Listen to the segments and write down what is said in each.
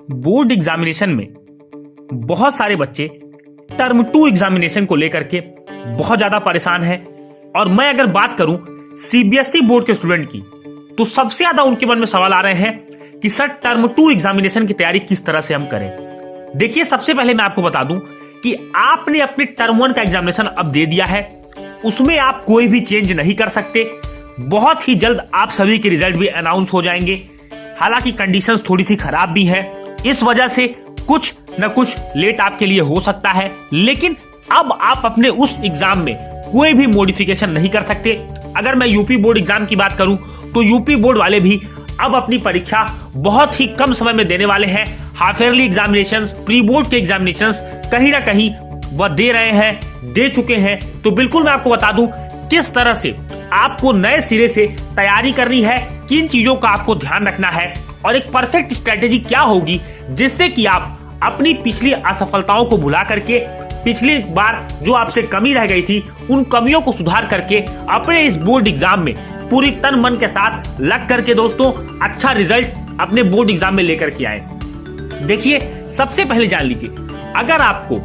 Board examination में बहुत सारे बच्चे टर्म 2 एग्जामिनेशन को लेकर के बहुत ज्यादा परेशान हैं। और मैं अगर बात करूं सीबीएसई बोर्ड के स्टूडेंट की, तो सबसे ज्यादा उनके मन में सवाल आ रहे हैं कि सर टर्म 2 एग्जामिनेशन की तैयारी किस तरह से हम करें। देखिए, सबसे पहले मैं आपको बता दूं कि आपने अपने टर्म 1 का एग्जामिनेशन अब दे दिया है, उसमें आप कोई भी चेंज नहीं कर सकते। बहुत ही जल्द आप सभी के रिजल्ट भी अनाउंस हो जाएंगे। हालांकि कंडीशंस थोड़ी सी खराब भी है, इस वजह से कुछ न कुछ लेट आपके लिए हो सकता है, लेकिन अब आप अपने उस एग्जाम में कोई भी मॉडिफिकेशन नहीं कर सकते। अगर मैं यूपी बोर्ड एग्जाम की बात करूं तो यूपी बोर्ड वाले भी अब अपनी परीक्षा बहुत ही कम समय में देने वाले हैं। Half yearly examinations, pre board के एग्जामिनेशंस कहीं ना कहीं वह दे रहे हैं, दे चुके हैं। तो बिल्कुल मैं आपको बता दूं किस तरह से आपको नए सिरे से तैयारी करनी है, किन चीजों का आपको ध्यान रखना है और एक परफेक्ट स्ट्रेटेजी क्या होगी जिससे कि आप अपनी पिछली असफलताओं को भुला करके पिछली बार जो आपसे कमी रह गई थी उन कमियों को सुधार करके अपने इस बोर्ड एग्जाम में पूरी तन मन के साथ लग करके दोस्तों अच्छा रिजल्ट अपने बोर्ड एग्जाम में लेकर के आए। देखिए, सबसे पहले जान लीजिए, अगर आपको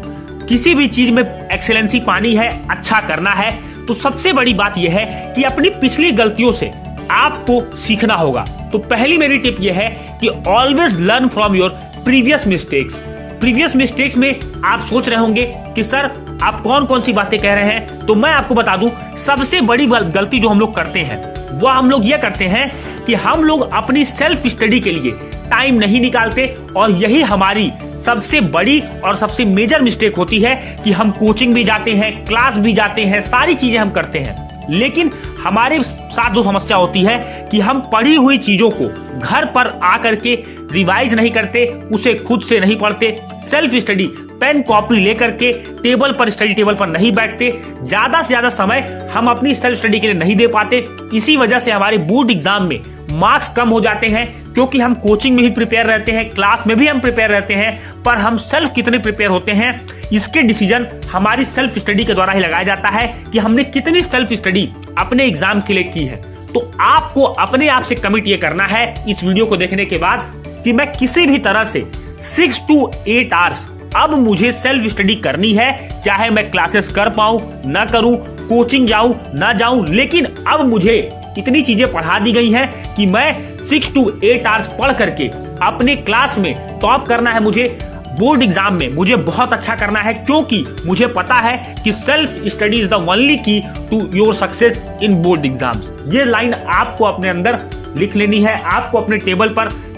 किसी भी चीज में एक्सेलेंसी पानी है, अच्छा करना है, तो सबसे बड़ी बात यह है कि अपनी पिछली गलतियों से आपको सीखना होगा। तो पहली मेरी टिप यह है कि always learn from your previous mistakes. Previous mistakes में आप सोच रहे होंगे कि सर आप कौन कौन सी बातें कह रहे हैं, तो मैं आपको बता दूं सबसे बड़ी गलती जो हम लोग करते हैं वो हम लोग ये करते हैं कि हम लोग अपनी सेल्फ स्टडी के लिए टाइम नहीं निकालते, और यही हमारी सबसे बड़ी और सबसे मेजर मिस्टेक होती है कि हम कोचिंग भी जाते हैं, क्लास भी जाते हैं, सारी चीजें हम करते हैं, लेकिन हमारे साथ जो समस्या होती है कि हम पढ़ी हुई चीजों को घर पर आकर के रिवाइज नहीं करते, उसे खुद से नहीं पढ़ते, सेल्फ स्टडी पेन कॉपी लेकर के टेबल पर स्टडी टेबल पर नहीं बैठते, ज्यादा से ज्यादा समय हम अपनी सेल्फ स्टडी के लिए नहीं दे पाते। इसी वजह से हमारे बोर्ड एग्जाम में मार्क्स कम हो जाते हैं, क्योंकि हम कोचिंग में भी प्रिपेयर रहते हैं, क्लास में भी हम प्रिपेयर रहते हैं, पर हम सेल्फ कितने प्रिपेयर होते हैं इसके डिसीजन हमारी सेल्फ स्टडी के द्वारा ही लगाया जाता है कि हमने कितनी सेल्फ स्टडी अपने एग्जाम के लिए की है। तो आपको अपने आप से कमिट ये करना है इस वीडियो को देखने के बाद कि मैं किसी भी तरह से 6 to 8 आवर्स अब मुझे सेल्फ स्टडी करनी है, चाहे मैं क्लासेस कर पाऊं ना करूं, कोचिंग जाऊं ना जाऊं, लेकिन अब मुझे इतनी चीजें पढ़ा दी गई हैं कि मैं 6 to 8 आवर्स पढ़ करके अपने क्लास में टॉप करना है। मुझे बोर्ड एग्जाम में मुझे बहुत अच्छा करना है, क्योंकि मुझे पता है कि self study is the only key to your success in board exams. ये लाइन आपको अपने अंदर लिख लेनी है, आपको अपने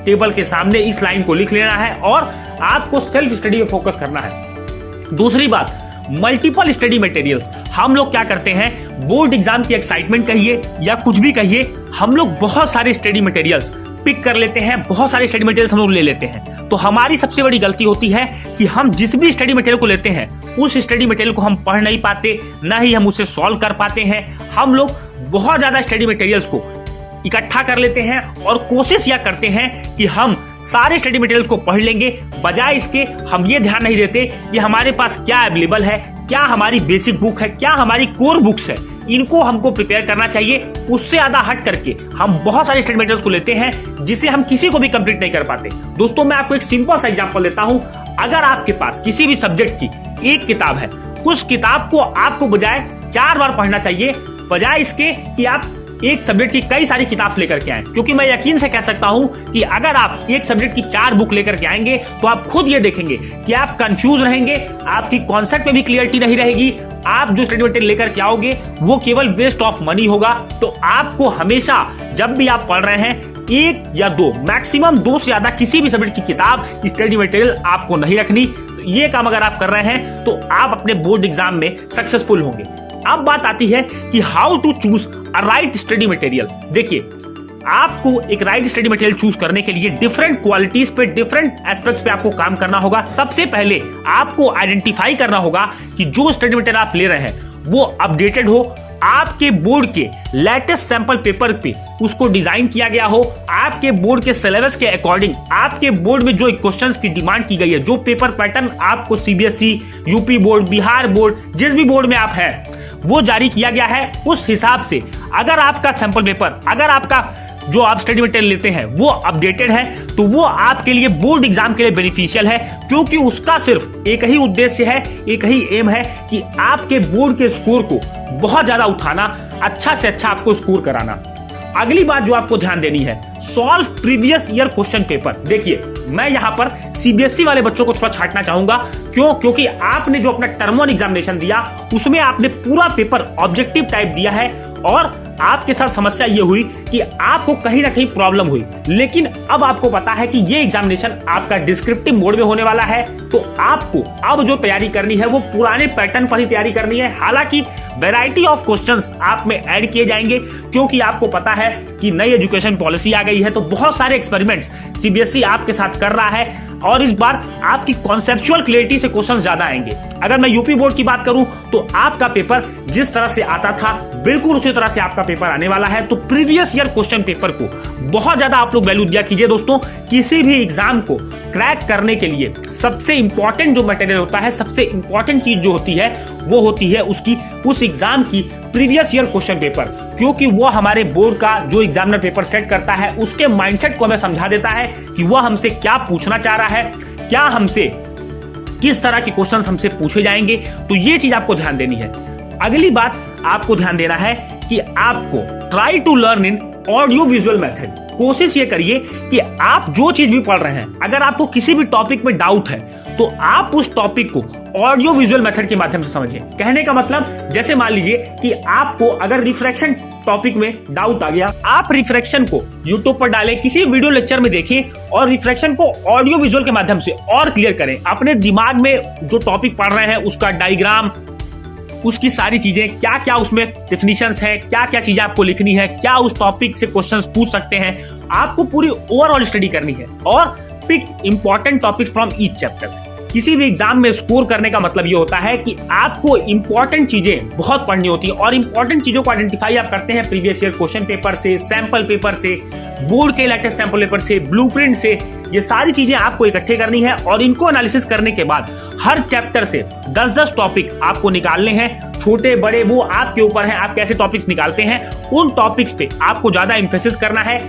टेबल के सामने इस लाइन को लिख लेना है और आपको सेल्फ स्टडी पे फोकस करना है। दूसरी बात, मल्टीपल स्टडी मटेरियल्स। हम लोग क्या करते हैं, बोर्ड एग्जाम की एक्साइटमेंट कहिए या कुछ भी कहिए, हम लोग बहुत सारे स्टडी मटेरियल्स पिक कर लेते हैं, बहुत सारे स्टडी मटेरियल्स हम लोग ले लेते हैं। तो हमारी सबसे बड़ी गलती होती है कि हम जिस भी स्टडी मटेरियल को लेते हैं उस स्टडी मटेरियल को हम पढ़ नहीं पाते, ना ही हम उसे सॉल्व कर पाते हैं। हम लोग बहुत ज्यादा स्टडी मटेरियल्स को इकट्ठा कर लेते हैं और कोशिश यह करते हैं कि हम सारे स्टडी मटेरियल्स को पढ़ लेंगे, बजाय इसके हम ये ध्यान नहीं देते कि हमारे पास क्या अवेलेबल है, क्या हमारी बेसिक बुक है, क्या हमारी कोर बुक्स है, इनको हमको प्रिपेयर करना चाहिए। उससे ज्यादा हट करके हम बहुत सारे स्टडी मटेरियल्स को लेते हैं जिसे हम किसी को भी कंप्लीट नहीं कर पाते। दोस्तों, मैं आपको एक सिंपल सा एग्जांपल देता हूं। अगर आपके पास किसी भी सब्जेक्ट की एक किताब है, उस किताब को आपको बजाय 4 बार पढ़ना चाहिए, बजाय इसके कि आप एक सब्जेक्ट की कई सारी किताब लेकर के आए। क्योंकि मैं यकीन से कह सकता हूं कि अगर आप एक सब्जेक्ट की 4 बुक लेकर के आएंगे तो आप खुद ये देखेंगे कि आप कंफ्यूज रहेंगे, आपकी कॉन्सेप्ट में भी क्लियरिटी नहीं रहेगी, आप जो स्टडी मटेरियल लेकर के आओगे वो केवल वेस्ट ऑफ मनी होगा। तो आपको हमेशा जब भी आप पढ़ रहे हैं 1 या 2, मैक्सिमम 2 से ज्यादा किसी भी सब्जेक्ट की किताब, स्टडी मटेरियल आपको नहीं रखनी। ये काम अगर आप कर रहे हैं तो आप अपने बोर्ड एग्जाम में सक्सेसफुल होंगे। अब बात आती है कि how to choose a right study material. देखिए, आपको एक राइट स्टडी मटेरियल चूज करने के लिए डिफरेंट क्वालिटीज पे, डिफरेंट एस्पेक्ट्स पे आपको काम करना होगा। सबसे पहले आपको आइडेंटिफाई करना होगा कि जो स्टडी मटेरियल आप ले रहे हैं वो अपडेटेड हो, आपके बोर्ड के लेटेस्ट सैंपल पेपर पे उसको डिजाइन किया गया हो, आपके बोर्ड के सिलेबस के अकॉर्डिंग, आपके बोर्ड में जो क्वेश्चंस की डिमांड की गई है, जो पेपर पैटर्न आपको CBSE, UP board, Bihar board, जिस भी बोर्ड में आप है वो जारी किया गया है, उस हिसाब से अगर आपका सैंपल पेपर, अगर आपका जो आप स्टडी मटेरियल लेते हैं वो अपडेटेड है, तो वो आपके लिए बोर्ड एग्जाम के लिए बेनिफिशियल है, क्योंकि उसका सिर्फ एक ही उद्देश्य है, एक ही एम है कि आपके बोर्ड के स्कोर को बहुत ज्यादा उठाना, अच्छा से अच्छा आपको स्कोर कराना। अगली बात जो आपको ध्यान देनी है, solve previous year question paper. देखिए, मैं यहां पर सीबीएसई वाले बच्चों को थोड़ा छांटना चाहूंगा। क्यों? क्योंकि आपने जो अपना टर्म 1 एग्जामिनेशन दिया उसमें आपने पूरा पेपर ऑब्जेक्टिव टाइप दिया है और आपके साथ समस्या ये हुई कि आपको कहीं ना कहीं प्रॉब्लम हुई, लेकिन अब आपको पता है कि ये एग्जामिनेशन आपका डिस्क्रिप्टिव मोड में होने वाला है, तो आपको अब जो तैयारी करनी है वो पुराने पैटर्न पर ही तैयारी करनी है। हालांकि वैरायटी ऑफ क्वेश्चंस आप में ऐड किए जाएंगे, क्योंकि आपको पता है कि नई एजुकेशन पॉलिसी आ गई है, तो बहुत सारे एक्सपेरिमेंट्स सीबीएसई आपके साथ कर रहा है और इस बार आपकी कॉन्सेप्चुअल क्लैरिटी से क्वेश्चंस ज्यादा आएंगे। अगर मैं यूपी बोर्ड की बात करूं तो आपका पेपर जिस तरह से आता था बिल्कुल उसी तरह से आपका पेपर आने वाला है, तो प्रीवियस ईयर क्वेश्चन पेपर को बहुत ज्यादा आप लोग वैल्यू दिया कीजिए दोस्तों। किसी भी एग्जाम को क्रैक करने के लिए सबसे इंपॉर्टेंट जो मटेरियल होता है, सबसे इंपॉर्टेंट चीज जो होती है वो होती है उसकी उस एग्जाम की प्रीवियस ईयर क्वेश्चन पेपर, क्योंकि वो हमारे बोर्ड का जो एग्जामिनर पेपर सेट करता है उसके माइंडसेट को हमें समझा देता है कि वह हमसे क्या पूछना चाह रहा है, क्या हमसे किस तरह के क्वेश्चंस हमसे पूछे जाएंगे। तो ये चीज आपको ध्यान देनी है। अगली बात आपको ध्यान देना है कि आपको try to learn in audio visual method. कोशिश ये करिए कि आप जो चीज भी पढ़ रहे हैं, अगर आपको किसी भी टॉपिक में डाउट है तो आप उस टॉपिक को ऑडियो विजुअल मेथड के माध्यम से समझिए। कहने का मतलब, जैसे मान लीजिए कि आपको अगर रिफ्रैक्शन टॉपिक में डाउट आ गया, आप रिफ्रैक्शन को यूट्यूब पर डालें, किसी वीडियो लेक्चर में देखें और रिफ्रैक्शन को ऑडियो विजुअल के माध्यम से और क्लियर करें। अपने दिमाग में जो टॉपिक पढ़ रहे हैं उसका डायग्राम, उसकी सारी चीजें, क्या क्या उसमें डेफिनिशंस है, क्या क्या चीजें आपको लिखनी है, क्या उस टॉपिक से क्वेश्चंस पूछ सकते हैं, आपको पूरी ओवरऑल स्टडी करनी है और pick important topics from each chapter. किसी भी एग्जाम में स्कोर करने का मतलब ये होता है कि आपको इंपॉर्टेंट चीजें बहुत पढ़नी होती है और इंपॉर्टेंट चीजों को आइडेंटिफाई आप करते हैं प्रीवियस ईयर क्वेश्चन पेपर से, सैंपल पेपर से, बोर्ड के लेटेस्ट सैंपल पेपर से, ब्लूप्रिंट से। ये सारी चीजें आपको इकट्ठे करनी है और इनको एनालिसिस करने के बाद हर चैप्टर से 10-10 टॉपिक आपको निकालने हैं। छोटे बड़े वो आपके ऊपर है, आप कैसे टॉपिक्स निकालते हैं। उन टॉपिक्स पे आपको ज्यादा एम्फेसिस करना है,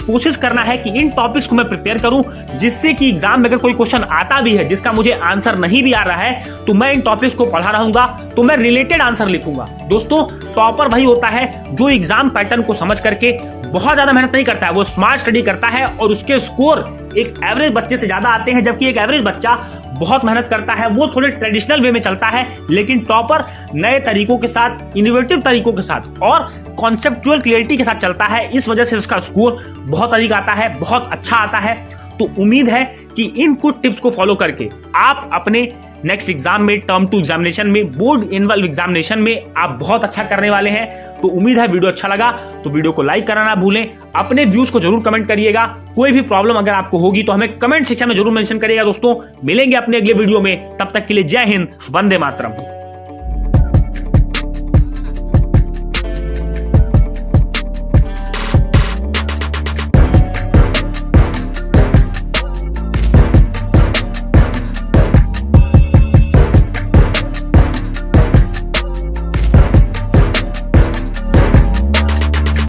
कोशिश करना है कि इन टॉपिक्स को मैं प्रिपेयर करूं, जिससे कि एग्जाम में अगर कोई क्वेश्चन आता भी है जिसका मुझे आंसर नहीं भी आ रहा है तो मैं इन टॉपिक्स को पढ़ा रहूंगा, तो मैं रिलेटेड आंसर लिखूंगा। दोस्तों, टॉपर वही होता है जो एग्जाम पैटर्न को समझ करके बहुत ज्यादा मेहनत नहीं करता है, वो स्मार्ट स्टडी करता है और उसके स्कोर एक एवरेज बच्चे से ज्यादा आते हैं। जबकि एक एवरेज बच्चा बहुत मेहनत करता है, वो थोड़े ट्रेडिशनल वे में चलता है, लेकिन टॉपर नए तरीकों के साथ, इनोवेटिव तरीकों के साथ और कॉन्सेप्चुअल क्लियरिटी के साथ चलता है। इस वजह से उसका स्कोर बहुत अधिक आता है, बहुत अच्छा आता है। तो उम्मीद है कि इन कुछ टिप्स को फॉलो करके आप अपने नेक्स्ट एग्जाम में, टर्म 2 एग्जामिनेशन में, बोर्ड एनुअल एग्जामिनेशन में आप बहुत अच्छा करने वाले हैं। तो उम्मीद है वीडियो अच्छा लगा तो वीडियो को लाइक करना ना भूलें। अपने व्यूज को जरूर कमेंट करिएगा। कोई भी प्रॉब्लम अगर आपको होगी तो हमें कमेंट सेक्शन में जरूर मेंशन करिएगा। दोस्तों, मिलेंगे अपने अगले वीडियो में, तब तक के लिए जय हिंद, वंदे मातरम।